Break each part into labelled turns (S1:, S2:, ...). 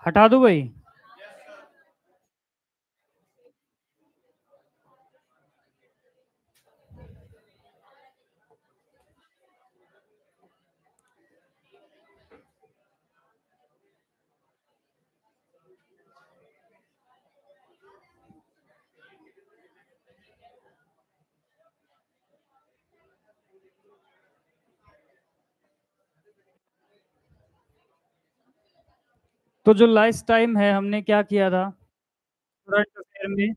S1: हटा दूं भाई? तो जो लास्ट टाइम है हमने क्या किया था करंट अफेयर में?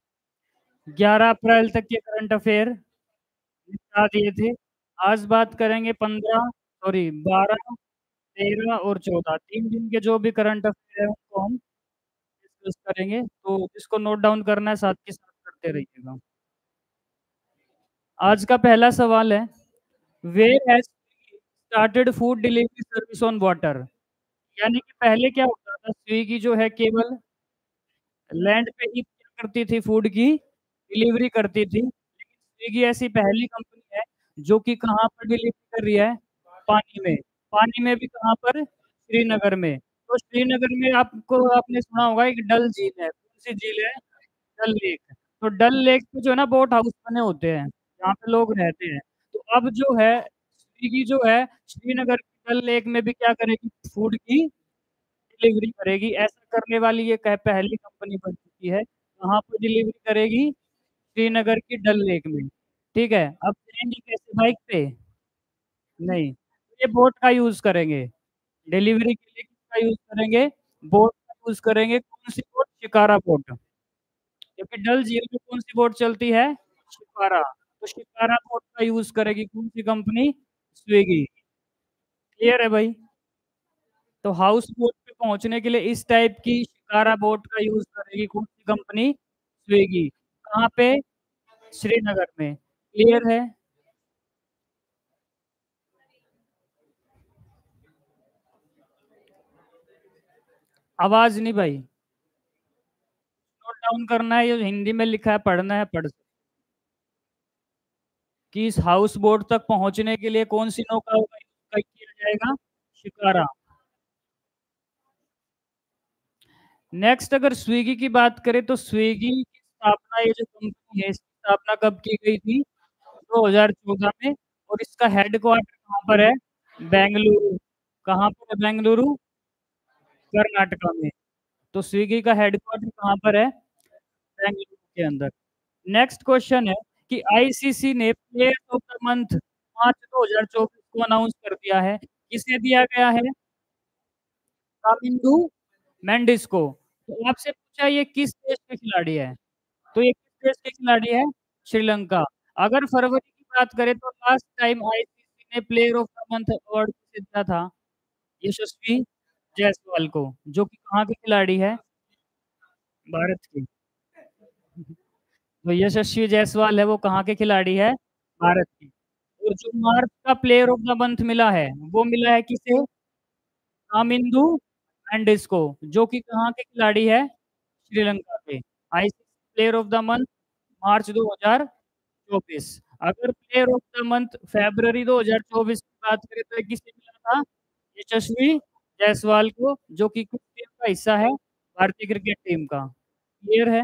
S1: 11 अप्रैल तक के करंट अफेयर निपटा दिए थे। आज बात करेंगे 12, 13 और 14, 3 दिन के जो भी करंट अफेयर है उनको हम डिस्कस करेंगे। तो जिसको नोट डाउन करना है साथ के साथ करते रहिएगा। आज का पहला सवाल है, where has started food delivery service on water? यानी कि पहले क्या होता था, स्विगी जो है केवल लैंड पे ही क्या करती थी, फूड की डिलीवरी करती थी। लेकिन स्विगी ऐसी पहली कंपनी है जो कि कहाँ पर डिलीवरी कर रही है, पानी में। पानी में भी कहाँ पर, श्रीनगर में। तो श्रीनगर में आपको आपने सुना होगा एक डल झील है, कौन सी झील है, डल लेक। तो डल लेक पे जो है ना बोट हाउस बने होते हैं जहाँ पे लोग रहते हैं। तो अब जो है स्विगी जो है श्रीनगर की डल लेक में भी क्या करेगी, फूड की डिलीवरी करेगी। ऐसा करने वाली ये पहली कंपनी बन चुकी है। कहाँ पर डिलीवरी करेगी, श्रीनगर की डल लेक में। ठीक है, अब जाएंगे कैसे, बाइक पे? नहीं, ये बोट का यूज करेंगे डिलीवरी के लिए। किसका यूज करेंगे, बोट का यूज करेंगे। कौन सी बोट, शिकारा बोट। क्योंकि डल झील में कौन सी बोट चलती है, शिकारा। तो शिकारा बोट का यूज करेगी कौन सी कंपनी, स्विगी। क्लियर है भाई? तो हाउस बोट पे पहुंचने के लिए इस टाइप की शिकारा बोट का यूज करेगी कौन सी कंपनी, स्विगी। कहाँ पे, श्रीनगर में। क्लियर है? आवाज नहीं भाई, नोट डाउन करना है, ये हिंदी में लिखा है, पढ़ना है पढ़ सकते। कि इस हाउस बोट तक पहुंचने के लिए कौन सी नौका का किया जाएगा, शिकारा। नेक्स्ट अगर स्विगी की बात करें तो स्विगी की स्थापना, ये जो कंपनी है इसकी स्थापना कब की गई थी, 2014 में। और इसका हेडक्वार्टर कहाँ पर है, बेंगलुरु। कहाँ पर है, बेंगलुरु, कर्नाटका में। तो स्विगी का हेडक्वार्टर कहाँ पर है, बेंगलुरु के अंदर। नेक्स्ट क्वेश्चन है कि आईसीसी ने player of the month March 2024 को अनाउंस कर दिया है। किसे दिया गया है, कामिंदु मेंडिस को। तो आपसे पूछा ये किस देश के खिलाड़ी है, तो ये किस देश के खिलाड़ी है, श्रीलंका। अगर फरवरी की बात करें तो लास्ट टाइम आईसीसी ने player of the month award किसे दिया था, यशस्वी जायसवाल को, जो कि कहाँ के खिलाड़ी है, भारत के। तो यशस्वी जायसवाल है वो कहाँ के खिलाड़ी है, भारत के। और जो मार्च का प्लेयर ऑफ द मंथ मिला है वो मिला है किसे, कामिंदु मेंडिस को, जो कि कहाँ के खिलाड़ी है, श्रीलंका के। ICC player of the month March 2024। अगर प्लेयर ऑफ द मंथ फरवरी 2024 की बात करें तो ये किसे मिला था, यशस्वी जायसवाल को, जो कि किस टीम का हिस्सा है, भारतीय क्रिकेट टीम का। क्लियर है?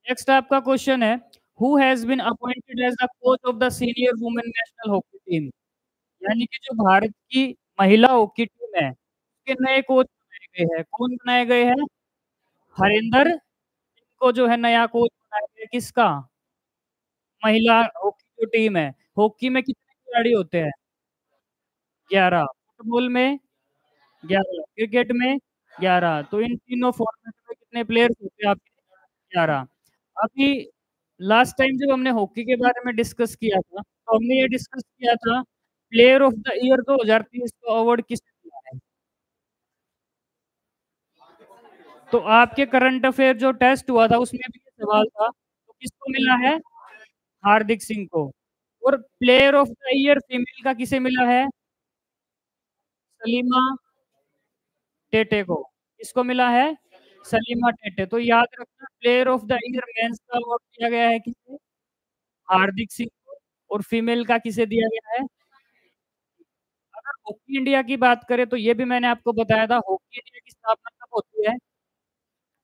S1: नेक्स्ट आपका क्वेश्चन है, who has been appointed as the coach of the senior women national hockey team? यानी कि जो भारत की महिला हॉकी टीम है उसके नए कोच बनाए गए हैं। कौन बनाए गए हैं, हरिंदर सिंह को जो है नया कोच बनाया गया। किसका, महिला हॉकी जो टीम है। हॉकी में कितने खिलाड़ी होते हैं, 11। फुटबॉल में 11, क्रिकेट में 11। तो इन तीनों फॉर्मेट में कितने प्लेयर्स होते हैं आपके, 11। अभी लास्ट टाइम जब हमने हॉकी के बारे में डिस्कस किया था तो हमने ये डिस्कस किया था प्लेयर ऑफ द ईयर 2023 का अवार्ड किसने दिया है। तो आपके करंट अफेयर जो टेस्ट हुआ था उसमें भी ये सवाल था, तो किसको मिला है, हार्दिक सिंह को। और player of the year female का किसे मिला है, सलीमा टेटे को। किसको मिला है, सलीमा टेटे। तो याद रखना player of the year men's का अवार्ड दिया गया है किसे, हार्दिक सिंह को। और फीमेल का किसे दिया गया है, हॉकी इंडिया की बात करें तो ये भी मैंने आपको बताया था, हॉकी इंडिया की स्थापना कब होती है?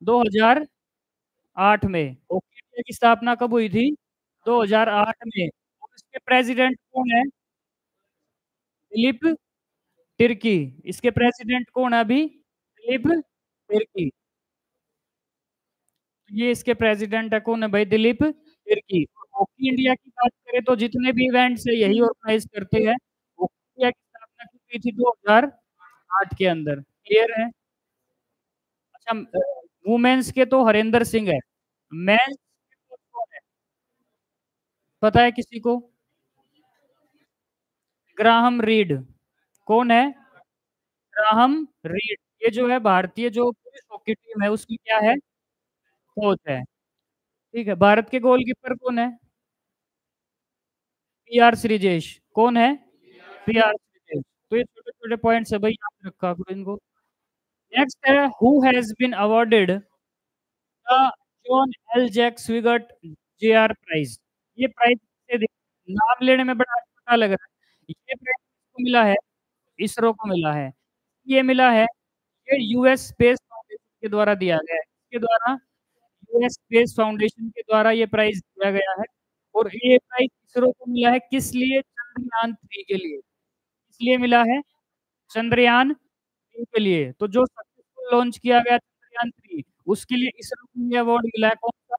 S1: 2008 में। हॉकी इंडिया की स्थापना कब हुई थी? 2008 में। और इसके प्रेसिडेंट कौन है? दिलीप तिर्की। इसके प्रेसिडेंट कौन है अभी? दिलीप तिर्की। ये इसके प्रेसिडेंट है, कौन है भाई? दिलीप तिर्की। हॉकी इंडिया की बात करें तो जितने भी इवेंट्स है यही ऑर्गेनाइज करते हैं। हॉकी इंडिया की स्थापना की गई थी 2008 के अंदर। क्लियर है? अच्छा, वुमेन्स के तो हरिंदर सिंह है। मेंस के तो कौन है? पता है किसी को? Graham read. कौन है? Graham read. ये जो है भारतीय जो पुरुष हॉकी टीम है उसकी क्या है? कोच है। ठीक है, भारत के गोलकीपर कौन है? पीआर श्रीजेश। कौन है? पीआर श्रीजेश। तो ये छोटे छोटे पॉइंट्स है भाई, याद रखा करो इनको। नेक्स्ट है, who has been awarded the John L Jack Swigert JR prize. ये प्राइज किसे नाम लेने में बड़ा अच्छा लग रहा है। ये प्राइज किसको मिला है? इसरो को मिला है। ये मिला है, ये यूएस स्पेस फाउंडेशन के द्वारा दिया गया है। इसके द्वारा, यूएस स्पेस फाउंडेशन के द्वारा ये प्राइज दिया गया है। और ये प्राइज इसरो को मिला है किस लिए? चंद्रयान 3 के लिए। किस लिए मिला है? चंद्रयान 3 के लिए। तो जो सक्सेसफुल लॉन्च किया गया चंद्रयान 3, उसके लिए इसरो को ये अवार्ड मिला है। कौन सा?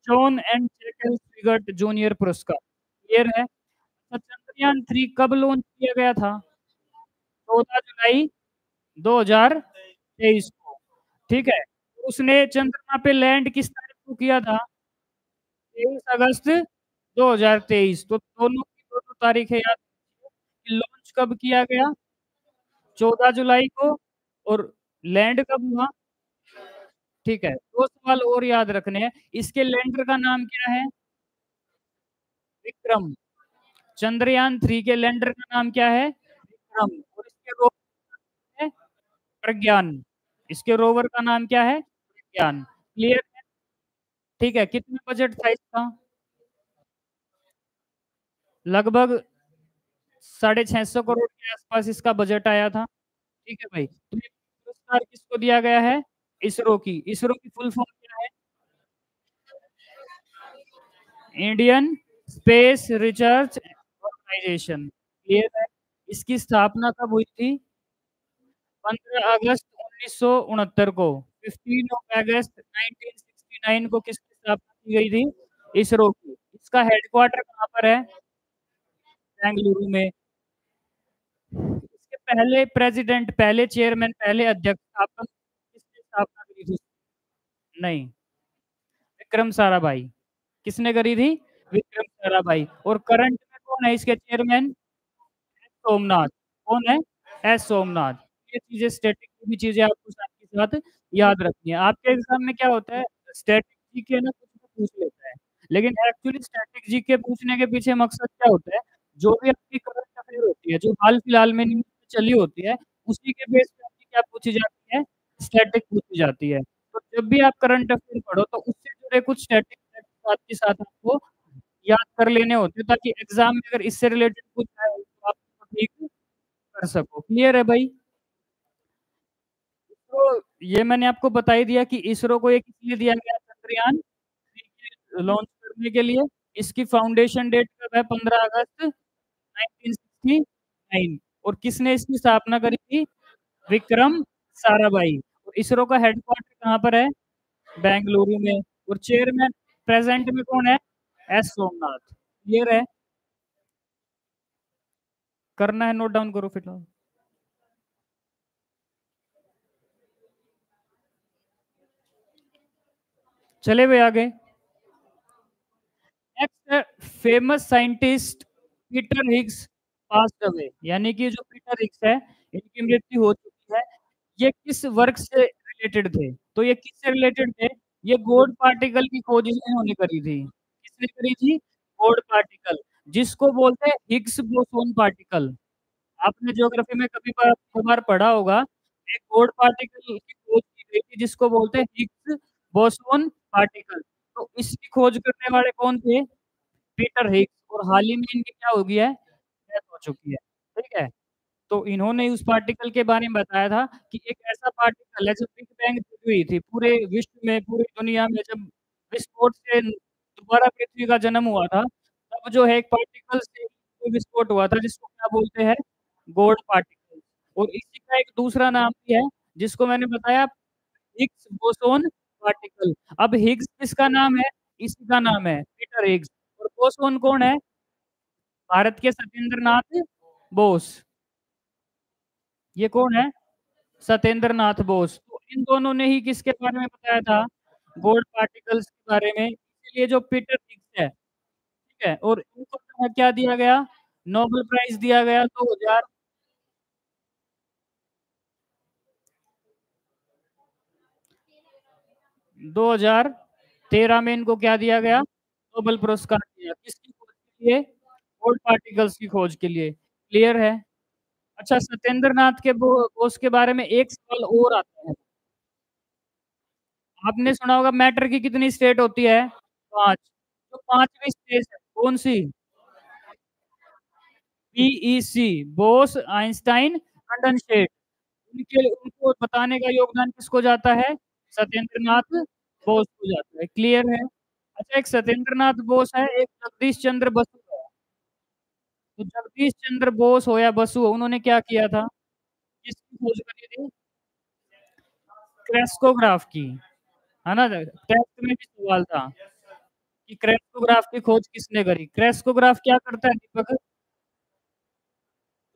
S1: जॉन एंड जैकल स्विगट जूनियर पुरस्कार। क्लियर है? तो चंद्रयान 3 कब लॉन्च किया गया था? 14 जुलाई 2023 को। ठीक है, उसने चंद्रमा पे लैंड किस तारीख को किया था? 23 अगस्त 2023। तो दोनों की दोनों तारीखें याद रखिए। लॉन्च कब किया गया? 14 जुलाई को। और लैंड कब हुआ? ठीक है, दो सवाल और याद रखने हैं। इसके लैंडर का नाम क्या है? विक्रम। चंद्रयान 3 के लैंडर का नाम क्या है? विक्रम। और इसके रोवर है प्रज्ञान। इसके रोवर का नाम क्या है? प्रज्ञान। क्लियर है? ठीक है, कितना बजट था इसका? लगभग 650 करोड़ के आसपास इसका बजट आया था। ठीक है भाई, तो ये पुरस्कार किसको दिया गया है? इसरो की। इसरो की फुल फॉर्म क्या है? Indian space research organisation. Clear है? इसकी स्थापना कब हुई थी? 15 अगस्त 1969 को। 15 अगस्त 1969 को किसकी स्थापना की गई थी? इसरो की। इसका हेडक्वार्टर कहाँ पर है? बेंगलुरु में। इसके पहले प्रेसिडेंट, पहले चेयरमैन, पहले अध्यक्ष स्थापन किसने स्थापना करी थी? नहीं, विक्रम साराभाई। किसने करी थी? विक्रम साराभाई। और करंट में कौन है इसके चेयरमैन? सोमनाथ। कौन है? एस सोमनाथ। ये चीजें, स्टैटिक की भी चीजें आपको साथ के साथ याद रखनी है। आपके एग्जाम में क्या होता है, स्टैटिक जीके ना कुछ भी पूछ लेता है, लेकिन एक्चुअली स्टैटिक जीके पूछने के पीछे मकसद क्या होता है? जो भी आपकी करंट अफेयर होती है, जो हाल फिलहाल में न्यूज में चली होती है, उसी के बेस पे आपकी क्या पूछी जाती है? स्टैटिक पूछी जाती है। तो जब भी आप करंट अफेयर पढ़ो तो उससे जुड़े कुछ स्टैटिक साथ के साथ आपको याद कर लेने होते हैं, ताकि एग्जाम में अगर इससे रिलेटेड कुछ आए तो आप उसको ठीक कर सको। क्लियर है भाई? तो ये मैंने आपको बता ही दिया कि इसरो को ये किस लिए दिया गया चंद्रयान 3 लॉन्च करने के लिए। इसकी फाउंडेशन डेट कब है? 15 अगस्त 1969। और किसने इसकी स्थापना करी थी? विक्रम साराभाई। और इसरो का हेडक्वार्टर कहाँ पर है? बेंगलुरु में। और चेयरमैन प्रेजेंट में कौन है? एस सोमनाथ। क्लियर है? करना है, नोट डाउन करो फिलहाल। चले भाई आगे। Next, famous scientist Peter Higgs passed away. यानी कि जो पीटर हिग्स है, इनकी मृत्यु हो चुकी है। ये किस वर्क से रिलेटेड थे? तो ये किससे रिलेटेड थे? ये गॉड पार्टिकल की खोज इन्होंने करी थी। किसने करी थी? गॉड पार्टिकल, जिसको बोलते हैं हिग्स बोसोन पार्टिकल। आपने ज्योग्राफी में कभी कभार पढ़ा होगा, एक गॉड पार्टिकल की खोज की गई थी जिसको बोलते हैं हिग्स बोसोन पार्टिकल। तो इसकी खोज करने वाले कौन थे? Peter Higgs. और हाल ही में इनकी क्या हो गई है? डेथ हो चुकी है। ठीक है, तो इन्होंने उस पार्टिकल के बारे में बताया था कि एक ऐसा पार्टिकल है, जब बिग बैंग हुई थी, पूरे विश्व में, पूरी दुनिया में जब विस्फोट से दोबारा पृथ्वी का जन्म हुआ था, तब जो है एक पार्टिकल से विस्फोट हुआ था, जिसको क्या बोलते हैं? God particle. और इसी का एक दूसरा नाम भी है, जिसको मैंने बताया, हिग्स बोसोन पार्टिकल। अब हिग्स किसका नाम है? इसी का नाम है, पीटर हिग्स। और बोसोन कौन है? भारत के सत्येंद्र नाथ बोस। ये कौन है? सत्येंद्र नाथ बोस। तो इन दोनों ने ही किसके बारे में बताया था? गॉड पार्टिकल्स के बारे में। इसीलिए जो पीटर हिग्स है, ठीक है, और इनको जो है क्या दिया गया? नोबेल प्राइज दिया गया 2013 में इनको क्या दिया गया? नोबेल पुरस्कार दिया। किसकी खोज के लिए? गॉड पार्टिकल्स की खोज के लिए। क्लियर है? अच्छा, सत्येंद्र नाथ के बोस के बारे में एक सवाल और आता है। आपने सुना होगा मैटर की कितनी स्टेट होती है? 5। तो 5वीं स्टेट है कौन सी? BEC, Bose Einstein condensate. उनके उनको बताने का योगदान किसको जाता है? सत्येंद्र नाथ बोस को जाता है। क्लियर है? अच्छा, एक सत्येंद्र नाथ बोस है, एक जगदीश चंद्र बसु है। तो जगदीश चंद्र बोस हो या बसु हो, उन्होंने क्या किया था? किसकी खोज करी थी? क्रेस्कोग्राफ की, है ना? टेस्ट में भी सवाल था कि क्रेस्कोग्राफ की खोज किसने करी। क्रेस्कोग्राफ क्या करता है दीपक?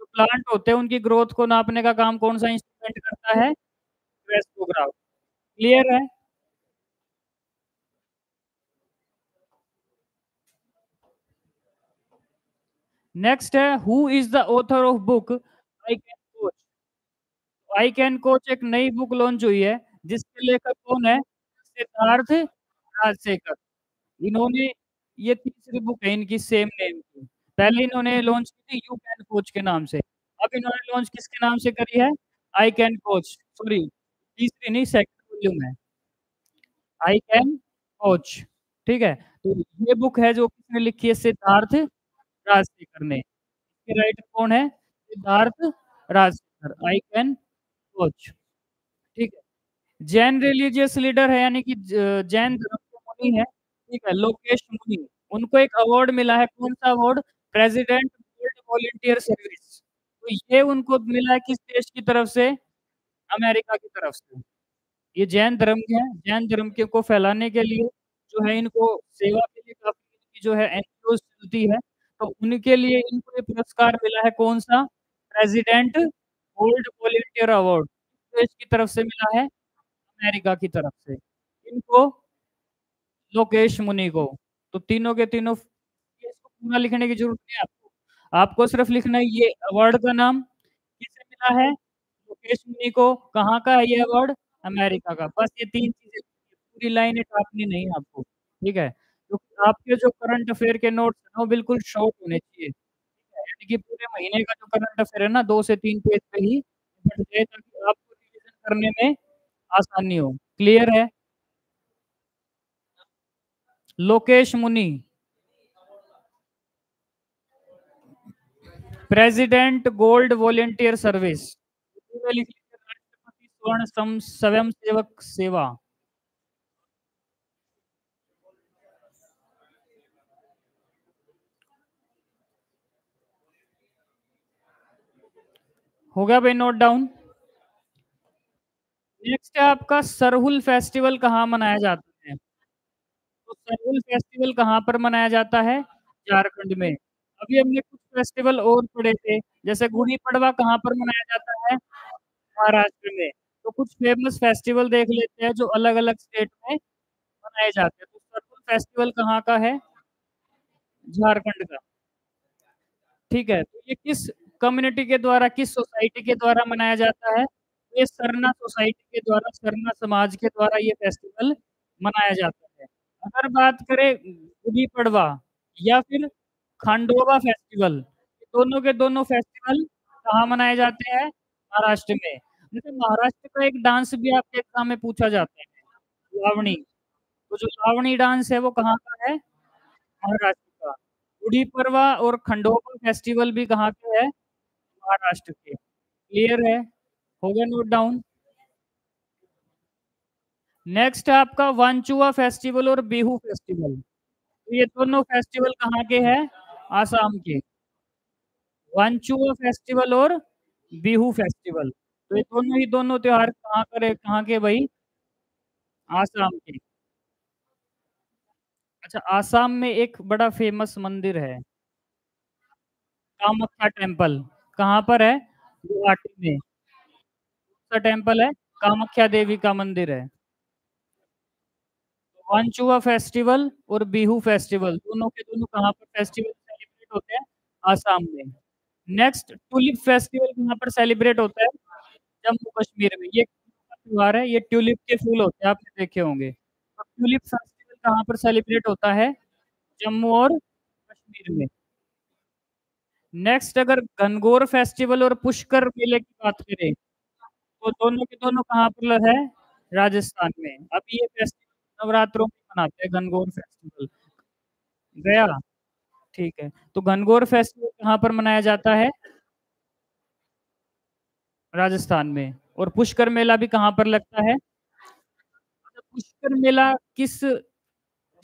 S1: जो प्लांट होते हैं उनकी ग्रोथ को नापने का काम कौन सा इंस्ट्रूमेंट करता है? क्रेस्कोग्राफ। क्लियर है? नेक्स्ट है, who is the author of book I can coach. I can coach एक नई बुक लॉन्च हुई है, जिसके लेखक कौन है? सिद्धार्थ राजशेखर। इन्होंने, ये तीसरी बुक है इनकी सेम नेम की। पहले इन्होंने लॉन्च की थी यू कैन कोच के नाम से। अब इन्होंने लॉन्च किसके नाम से करी है? आई कैन कोच। सॉरी, तीसरी नहीं, सेकंड वॉल्यूम है, आई कैन कोच। ठीक है, तो ये बुक है जो किसने लिखी है? सिद्धार्थ राजशेखर ने। इसके राइटर कौन है? Siddharth Rajshekhar. I can coach. ठीक है। जैन रिलीजियस लीडर है, यानी कि जैन धर्म के मुनि है, ठीक है, लोकेश मुनि। उनको एक अवार्ड मिला है, कौन सा award? President gold volunteer service. तो ये उनको मिला है किस देश की तरफ से? अमेरिका की तरफ से। ये जैन धर्म के हैं, जैन धर्म के को फैलाने के लिए जो है, इनको सेवा के लिए काफी इनकी जो है एनजीओ चलती है। तो उनके लिए इनको ये पुरस्कार मिला है, कौन सा? President gold volunteer award. किस देश की तरफ से मिला है? अमेरिका की तरफ से। इनको, लोकेश मुनि को। तो तीनों के तीनों, ये इसको पूरा लिखने की जरूरत नहीं है आपको। आपको सिर्फ लिखना है ये अवार्ड का नाम किसे मिला है? लोकेश मुनि को। कहाँ का है ये अवार्ड? अमेरिका का। बस ये 3 चीजें, पूरी लाइनें टाँपनी नहीं है आपको। ठीक है? तो आपके जो करंट अफेयर के नोट्स हैं, वो बिल्कुल शॉर्ट होने चाहिए। ठीक है? यानी कि पूरे महीने का जो करंट अफेयर है ना, 2 से 3 पेज पे ही निपट जाए, ताकि आपको रिवीजन करने में आसानी हो। क्लियर है? लोकेश मुनि, प्रेसिडेंट गोल्ड वॉलंटियर सर्विस। में लिख लीजिए, राष्ट्रपति स्वर्ण स्वयं सेवक सेवा। हो गया भाई नोट डाउन? नेक्स्ट है आपका, सरहुल फेस्टिवल कहाँ मनाया जाता है? तो सरहुल फेस्टिवल कहाँ पर मनाया जाता है? झारखंड में। अभी हमने कुछ फेस्टिवल और पढ़े थे, जैसे गुड़ी पड़वा कहाँ पर मनाया जाता है? महाराष्ट्र में। तो कुछ फेमस फेस्टिवल देख लेते हैं जो अलग अलग स्टेट में मनाए जाते हैं। तो सरहुल फेस्टिवल कहाँ का है? झारखंड का। ठीक है, तो ये किस कम्युनिटी के द्वारा, किस सोसाइटी के द्वारा मनाया जाता है? ये सरना सोसाइटी के द्वारा, सरना समाज के द्वारा ये फेस्टिवल मनाया जाता है। अगर बात करें गुड़ी पड़वा या फिर खंडोबा फेस्टिवल, ये दोनों के दोनों फेस्टिवल कहाँ मनाए जाते हैं? महाराष्ट्र में। जैसे महाराष्ट्र का एक डांस भी आपके एग्जाम में पूछा जाता है, लावणी। तो जो लावणी डांस है वो कहाँ का है? महाराष्ट्र का। गुड़ी पड़वा और खंडोबा फेस्टिवल भी कहाँ के है? महाराष्ट्र के। क्लियर है? हो गया नोट डाउन? नेक्स्ट है आपका वांचुआ फेस्टिवल और बिहू फेस्टिवल। तो ये दोनों फेस्टिवल कहाँ के हैं? आसाम के। वांचुआ फेस्टिवल और बिहू फेस्टिवल। तो ये दोनों त्योहार कहाँ के भाई? आसाम के। अच्छा, आसाम में एक बड़ा फेमस मंदिर है, कामाख्या टेम्पल। कहाँ पर है? गुवाहाटी में। कौन सा टेम्पल है? कामाख्या देवी का मंदिर है। वांचुआ फेस्टिवल और बिहू फेस्टिवल दोनों के दोनों कहाँ पर फेस्टिवल सेलिब्रेट होते हैं? आसाम में। नेक्स्ट टुलिप फेस्टिवल कहाँ पर सेलिब्रेट होता है? जम्मू कश्मीर में। ये कौन सा त्योहार है? ये ट्यूलिप के फूल होते हैं, आपने देखे होंगे। तो ट्यूलिप फेस्टिवल कहाँ पर सेलिब्रेट होता है? जम्मू और कश्मीर में। नेक्स्ट अगर गणगौर फेस्टिवल और पुष्कर मेले की बात करें, तो दोनों के दोनों कहाँ पर है? राजस्थान में। अभी ये फेस्टिवल नवरात्रों में मनाते हैं, गणगौर फेस्टिवल। गया? ठीक है। तो गणगौर फेस्टिवल कहाँ पर मनाया जाता है? राजस्थान में। और पुष्कर मेला भी कहाँ पर लगता है? अच्छा, पुष्कर मेला किस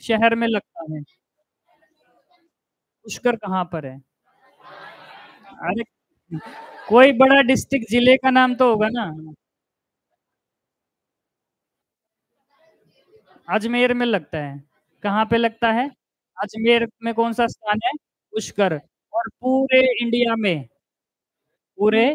S1: शहर में लगता है? पुष्कर कहाँ पर है? अरे, कोई बड़ा डिस्ट्रिक्ट जिले का नाम तो होगा ना? अजमेर में लगता है। कहाँ पे लगता है? अजमेर में कौन सा स्थान है? पुष्कर। और पूरे इंडिया में, पूरे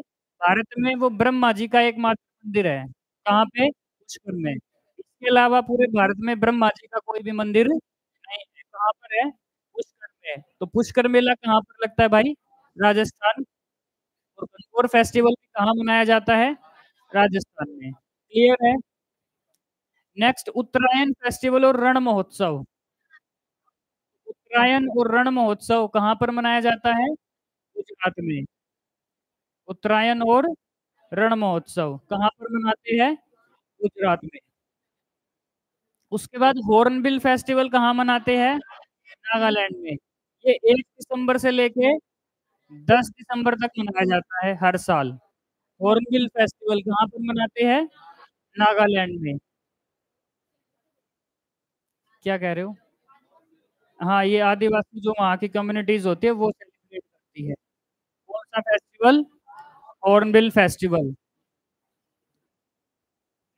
S1: भारत में वो ब्रह्मा जी का एकमात्र मंदिर है। कहाँ पे? पुष्कर में। इसके अलावा पूरे भारत में ब्रह्मा जी का कोई भी मंदिर नहीं है। कहाँ पर है? पुष्कर में। तो पुष्कर मेला कहाँ पर लगता है भाई? राजस्थान। और गणगौर फेस्टिवल भी कहाँ मनाया जाता है? राजस्थान में। क्लियर है? नेक्स्ट उत्तरायण फेस्टिवल और रण महोत्सव। उत्तरायण और रण महोत्सव कहाँ पर मनाया जाता है? गुजरात में। उत्तरायण और रण महोत्सव कहाँ पर मनाते हैं? गुजरात में। उसके बाद हॉर्नबिल फेस्टिवल कहाँ मनाते हैं? नागालैंड में। ये 1 दिसंबर से लेके 10 दिसंबर तक मनाया जाता है हर साल। हॉर्नबिल फेस्टिवल कहाँ पर मनाते हैं? नागालैंड में। क्या कह रहे हो? हाँ, ये आदिवासी जो वहाँ की कम्युनिटीज होती है वो सेलिब्रेट करती है। कौन सा फेस्टिवल? Hornbill festival.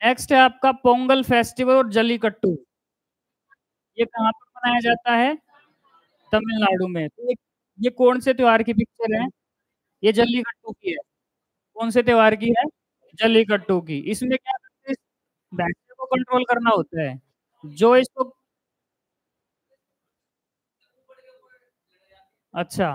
S1: नेक्स्ट है आपका पोंगल फेस्टिवल और जल्लीकट्टू। ये कहाँ पर मनाया जाता है? तमिलनाडु में। तो ये कौन से त्योहार की पिक्चर है? ये जल्लीकट्टू की है। कौन से त्योहार की है? जल्लीकट्टू की। इसमें क्या करते हैं? भैंसे को कंट्रोल करना होता है। जो इसको अच्छा,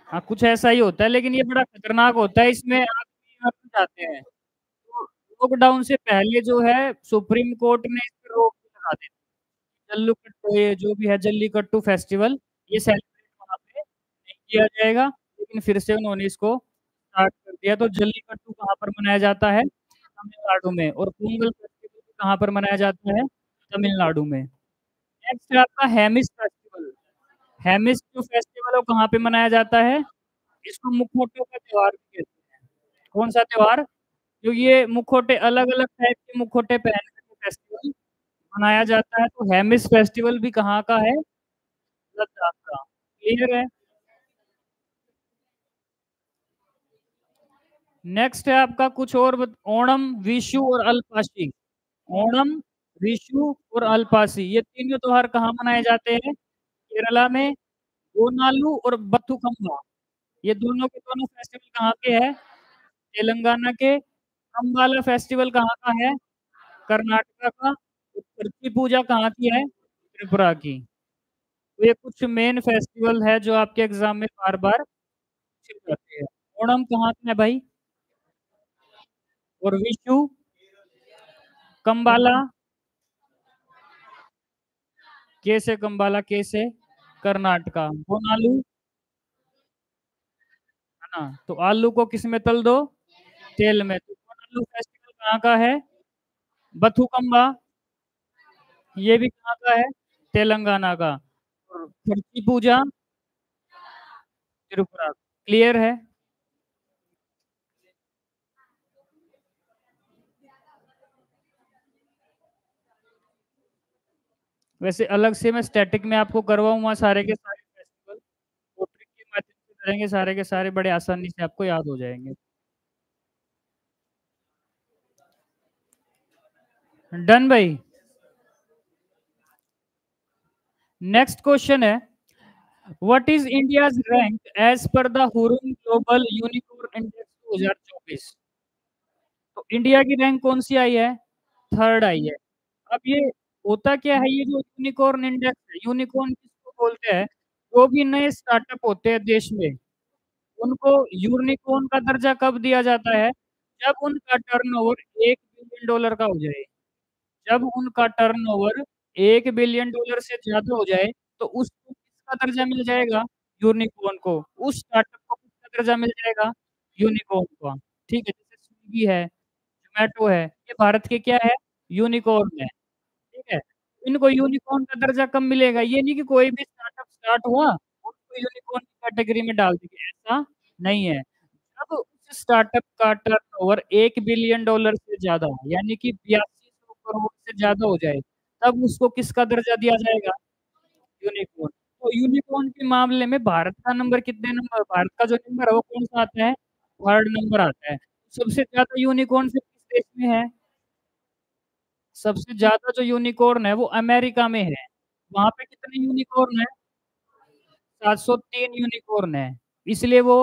S1: हाँ, कुछ ऐसा ही होता है, लेकिन ये बड़ा खतरनाक होता है। इसमें आदमी मर भी जाते हैं। तो लॉकडाउन से पहले जो है सुप्रीम कोर्ट ने इस पे रोक भी लगा दी थी। जल्लीकट्टू, ये जो भी है जल्लीकट्टू फेस्टिवल, ये सेलिब्रेट वहाँ पे नहीं किया जाएगा, लेकिन फिर से उन्होंने इसको स्टार्ट कर दिया। तो जल्लीकट्टू कहाँ पर मनाया जाता है? तमिलनाडु में। और पोंगल फेस्टिवल कहाँ पर मनाया जाता है? तमिलनाडु में। नेक्स्ट है आपका हेमिस फेस्टिवल। हेमिस जो फेस्टिवल है वो कहाँ पे मनाया जाता है? इसको मुखौटों का त्योहार भी कहते हैं। कौन सा त्योहार? क्योंकि ये मुखौटे अलग-अलग टाइप के मुखौटे पहन कर के फेस्टिवल मनाया जाता है। तो हेमिस फेस्टिवल भी कहाँ का है? लद्दाख का। क्लियर है? नेक्स्ट है आपका कुछ और ओणम, विशु और अल्पाशी। ओणम, विशु और अल्पासी, ये तीनों त्योहार कहाँ मनाए जाते हैं? केरला में। ओनालू और बथुकम्मा, ये दोनों के दोनों फेस्टिवल कहाँ के हैं? तेलंगाना के। अंबाला फेस्टिवल कहाँ का है? कर्नाटका का। छठी पूजा कहाँ की है? त्रिपुरा की। तो ये कुछ मेन फेस्टिवल है जो आपके एग्जाम में बार-बार पूछे जाते हैं। ओणम कहाँ का है भाई? और विशु? कंबाला? कैसे कंबाला कैसे? कर्नाटका। ओनालू? है ना? तो आलू को किस में तल दो? तेल में। तो ओनालू फेस्टिवल कहाँ का है? बथुकम्मा, ये भी कहाँ का है? तेलंगाना का। और छठी पूजा? त्रिपुरा। क्लियर है? वैसे अलग से मैं स्टैटिक में आपको करवाऊँगा सारे के सारे फेस्टिवल, वो ट्रिक के माध्यम से करेंगे सारे के सारे बड़े आसानी से आपको याद हो जाएँगे। डन भाई। नेक्स्ट क्वेश्चन है, what is India's rank as per the Hurun global unicorn index 2024? तो इंडिया की रैंक कौन सी आई है? थर्ड आई है। अब ये होता क्या है, ये जो यूनिकॉर्न इंडेक्स है, यूनिकॉर्न किसको बोलते हैं? जो भी नए स्टार्टअप होते हैं देश में, उनको यूनिकॉर्न का दर्जा कब दिया जाता है? जब उनका टर्नओवर 1 बिलियन डॉलर का हो जाए। जब उनका टर्नओवर 1 बिलियन डॉलर से ज़्यादा हो जाए, तो उसको किसका दर्जा मिल जाएगा? यूनिकॉर्न को। उस स्टार्टअप को किसका दर्जा मिल जाएगा? यूनिकॉर्न का। ठीक है? जैसे स्विगी है, ज़ोमैटो है, ये भारत के क्या है? यूनिकॉर्न है। ठीक है? इनको यूनिकॉर्न का दर्जा कब मिलेगा? ये नहीं कि कोई भी स्टार्टअप स्टार्ट हुआ और उसको यूनिकॉर्न की कैटेगरी में डाल देंगे, ऐसा नहीं है। जब उस स्टार्टअप का टर्नओवर 1 बिलियन डॉलर से ज़्यादा यानी कि 8200 करोड़ से ज़्यादा हो जाए, तब उसको किसका दर्जा दिया जाएगा? यूनिकॉर्न। तो यूनिकॉर्न के मामले में भारत का नंबर कितने नंबर भारत का जो नंबर है वो कौन-सा आता है? थर्ड नंबर आता है। सबसे ज़्यादा यूनिकॉर्न फिर किस देश में है? सबसे ज़्यादा जो यूनिकॉर्न है वो अमेरिका में है। वहाँ पे कितने यूनिकॉर्न है? 703 यूनिकॉर्न है। इसलिए वो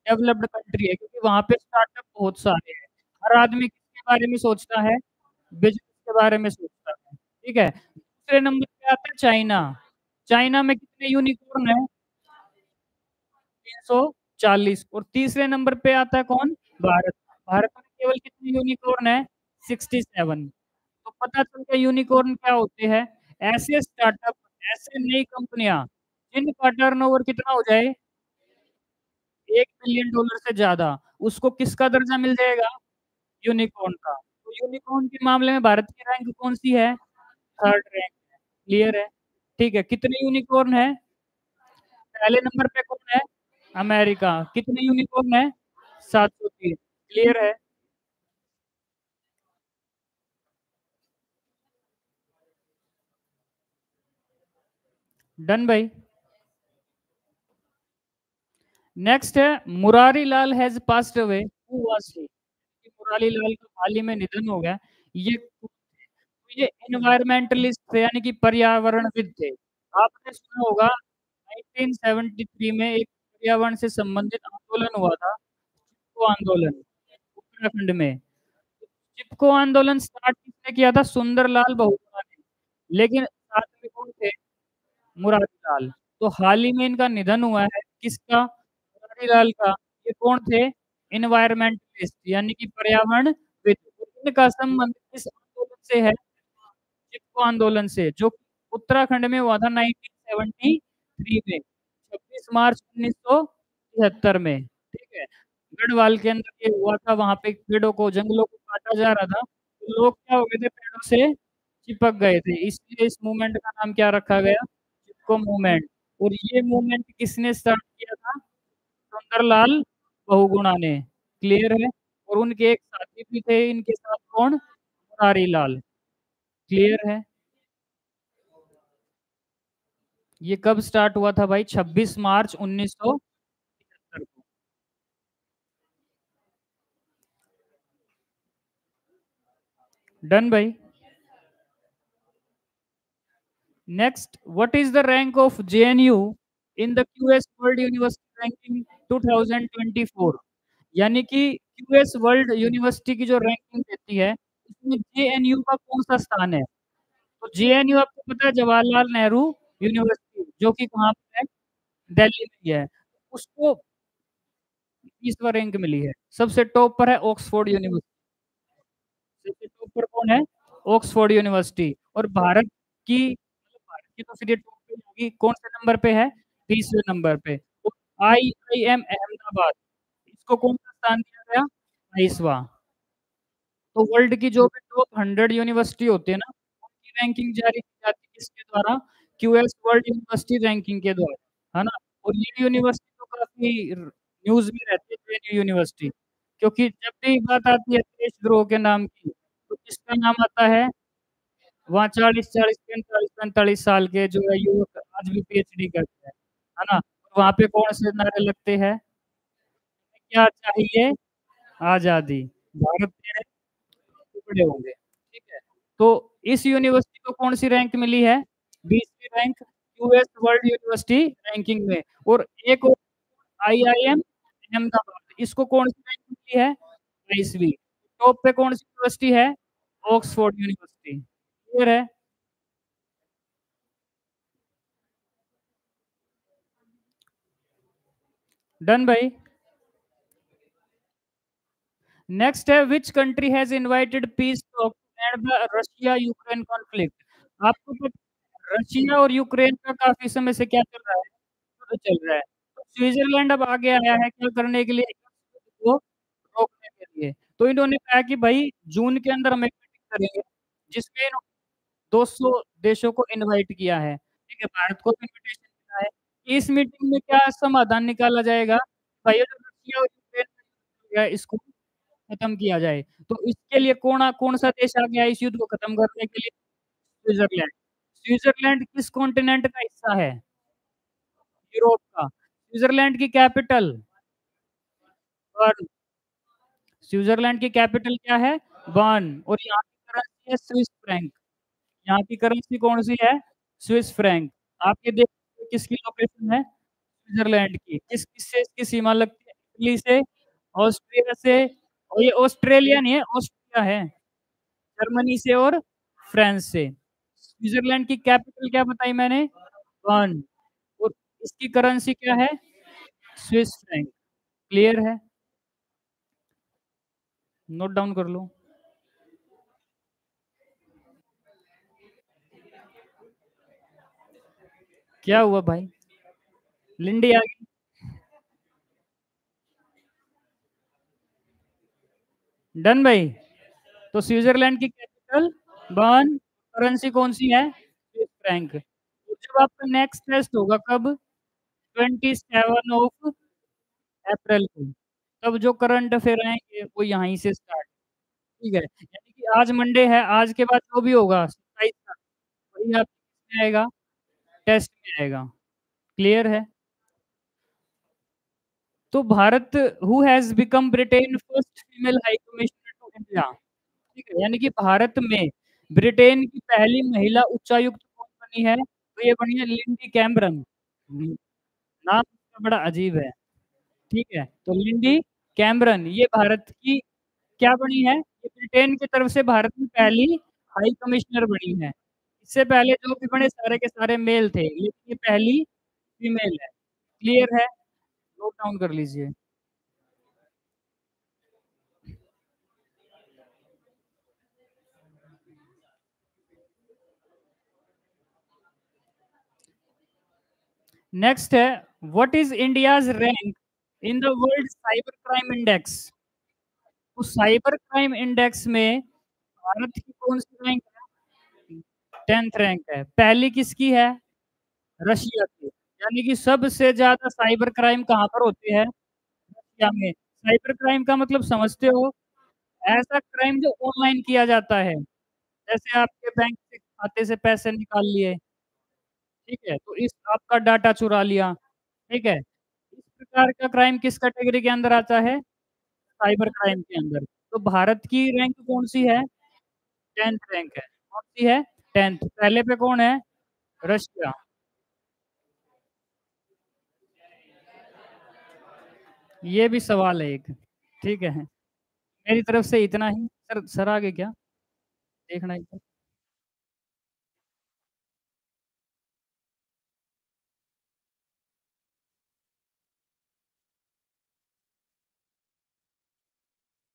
S1: डेवलप्ड कंट्री है क्योंकि वहाँ पे स्टार्टअप बहुत सारे हैं। हर आदमी किसके बारे में सोचता है? बिज़नेस के बारे में सोचता है। ठीक है? दूसरे नंबर पे आता है चाइना। चाइना में कितने यूनिकॉर्न है? 340 और तीसरे नंबर पे आता है कौन? भारत। भारत में केवल कितने यूनिकॉर्न है? 67। तो पता चल गया यूनिकॉर्न क्या होते हैं? ऐसे स्टार्टअप, ऐसे नई कंपनियाँ जिनका टर्नओवर कितना हो जाए? 1 बिलियन डॉलर से ज़्यादा, उसको किसका दर्जा मिल जाएगा? यूनिकॉर्न का। तो यूनिकॉर्न के मामले में भारत की रैंक कौन-सी है? थर्ड रैंक है। क्लियर है? ठीक है, कितने यूनिकॉर्न है? पहले नंबर पे कौन है? अमेरिका। कितने यूनिकॉर्न है? 703। क्लियर है? डन भाई। नेक्स्ट है, Murari Lal has passed away, who was he? Murari Lal का हाल ही में निधन हो गया। ये ये एनवायरमेंटलिस्ट थे यानी कि पर्यावरणविद थे। आपने सुना होगा 1973 में एक पर्यावरण से संबंधित आंदोलन हुआ था, चिपको आंदोलन, उत्तराखंड में। चिपको आंदोलन स्टार्ट किसने किया था? सुंदरलाल बहुगुणा ने। लेकिन साथ में कौन थे? मुरारी लाल। तो हाल ही में इनका निधन हुआ है, किसका? मुरारी लाल का। ये कौन थे? एनवायरमेंटलिस्ट यानी कि पर्यावरणविद। इनका संबंध किस आंदोलन से है? चिपको आंदोलन से, जो उत्तराखंड में हुआ था 1973 में, 26 मार्च 1973 में, ठीक है? गढ़वाल के अंदर ये हुआ था, वहाँ पे पेड़ों को, जंगलों को काटा जा रहा था, तो लोग क्या हो गए थे, पेड़ों से चिपक गए थे, इसलिए इस मूवमेंट का नाम क्या रखा गया? चिपको मूवमेंट। और ये मूवमेंट किसने स्टार्ट किया था? सुंदरलाल बहुगुणा ने। क्लियर है? और उनके एक साथी भी थे इनके साथ, कौन? मुरारी लाल। क्लियर है? ये कब स्टार्ट हुआ था भाई? 26 मार्च 1975 को। डन भाई। Next, what is the rank of JNU in the QS world university ranking 2024? यानी कि क्यूएस वर्ल्ड यूनिवर्सिटी की जो रैंकिंग देती है, उसमें जेएनयू का कौन सा स्थान है? तो जेएनयू आपको पता है, जवाहरलाल नेहरू यूनिवर्सिटी, जो कि कहाँ पे है? दिल्ली में ही है। उसको 20वां रैंक मिली है। सबसे टॉप पर है ऑक्सफोर्ड यूनिवर्सिटी। सबसे टॉप पर कौन है? Oxford university. और भारत की, मतलब भारत की तो फिर ये टॉप पे ही होगी, कौन से नंबर पे है? 20वें नंबर पे। और आईआईएम अहमदाबाद, इसको कौन सा स्थान दिया गया? 22वां। तो वर्ल्ड की जो भी टॉप 100 यूनिवर्सिटी होती है ना, उनकी रैंकिंग जारी की जाती है किसके द्वारा? क्यूएस वर्ल्ड यूनिवर्सिटी रैंकिंग के द्वारा, है ना? और ये यूनिवर्सिटी तो काफ़ी न्यूज़ में रहती है, जेएनयू यूनिवर्सिटी, क्योंकि जब भी बात आती है देशद्रोह के नाम की, तो किसका नाम आता है? वहाँ 40-40, 45-45 साल के जो है युवक आज भी पीएचडी करते हैं, है ना? वहाँ पे कौन से नारे लगते हैं? क्या चाहिए? आज़ादी, भारत तेरे टुकड़े होंगे, ठीक है? तो इस यूनिवर्सिटी को कौन-सी रैंक मिली है? 20वीं rank US world university ranking में और एक और आईआईएम अहमदाबाद, इसको कौन-सी रैंक मिली है? 22वीं। टॉप पे कौन-सी यूनिवर्सिटी है? ऑक्सफोर्ड यूनिवर्सिटी, क्लियर है? डन भाई? नेक्स्ट है which country has invited peace talk to end the Russia Ukraine conflict? आपको पता रशिया और यूक्रेन का काफ़ी समय से क्या चल रहा है? युद्ध चल रहा है। तो स्विट्ज़रलैंड अब आगे आया है क्या करने के लिए? इस युद्ध को रोकने के लिए। तो इन्होंने कहा कि भई जून के अंदर हम एक मीटिंग करेंगे, जिसमें इन्होंने 200 देशों को इनवाइट किया है। ठीक है, भारत को भी इन्विटेशन मिला है। इस मीटिंग में क्या समाधान निकाला जाएगा? भाई ये जो रशिया और यूक्रेन का युद्ध चल रहा है इसको खत्म किया जाए। तो इसके लिए कौन-सा देश आ गया इस युद्ध को खत्म करने के लिए? स्विट्ज़रलैंड। स्विट्ज़रलैंड किस कॉन्टिनेंट का हिस्सा है? यूरोप का। स्विट्ज़रलैंड की कैपिटल बर्न। स्विट्ज़रलैंड की कैपिटल क्या है? बर्न और यहाँ की करेंसी है स्विस फ्रैंक। यहाँ की करेंसी कौन-सी है? Swiss franc. आप ये देखिए किसकी लोकेशन है? स्विट्ज़रलैंड की। किस से इसकी सीमा लगती है? इटली से, ऑस्ट्रिया से और ये ऑस्ट्रेलिया नहीं है, ऑस्ट्रिया है। जर्मनी से और फ्रांस से। स्विट्ज़रलैंड की कैपिटल क्या बताई मैंने? बर्न और इसकी करेंसी क्या है? Swiss franc. क्लियर है? नोट डाउन कर लो। क्या हुआ भाई? लिंडी आ गई। डन भाई? तो स्विट्ज़रलैंड की कैपिटल बर्न, करेंसी कौन-सी है? Swiss franc. तो जब आपका नेक्स्ट टेस्ट होगा कब? 27 ऑफ अप्रैल को। तब जो करंट अफेयर आएँगे वो यहीं से स्टार्ट, ठीक है? यानी कि आज मंडे है, आज के बाद जो भी होगा 27 तक वही आपके किसमें आएगा? टेस्ट में आएगा। क्लियर है? तो Bharat who has become Britain first female high commissioner to India, ठीक है? यानी कि भारत में ब्रिटेन की पहली महिला उच्चायुक्त कौन बनी है? तो ये बनी है लिंडी कैमरन। नाम इसका बड़ा अजीब है, ठीक है? तो लिंडी कैमरन ये भारत की क्या बनी है? ये ब्रिटेन की तरफ से भारत में पहली हाई कमिश्नर बनी है। इससे पहले जो भी बने सारे के सारे मेल थे, लेकिन ये पहली फीमेल है। क्लियर है? नोट डाउन कर लीजिए। नेक्स्ट है what is India's rank in the world cyber crime index? तो साइबर क्राइम इंडेक्स में भारत की कौन-सी रैंक है? 10th रैंक है। पहली किसकी है? रशिया की। यानी कि सबसे ज़्यादा साइबर क्राइम कहाँ पर होते हैं? रशिया में। साइबर क्राइम का मतलब समझते हो? ऐसा क्राइम जो ऑनलाइन किया जाता है। जैसे आपके बैंक से खाते से पैसे निकाल लिए, ठीक है? तो इस आपका डाटा चुरा लिया, ठीक है? इस प्रकार का क्राइम किस कैटेगरी के अंदर आता है? साइबर क्राइम के अंदर। तो भारत की रैंक कौन-सी है? 10th रैंक है। कौन-सी है? 10th। पहले पे कौन है? रशिया। ये भी सवाल है एक, ठीक है? मेरी तरफ से इतना ही। सर आगे क्या? देखना एक बार।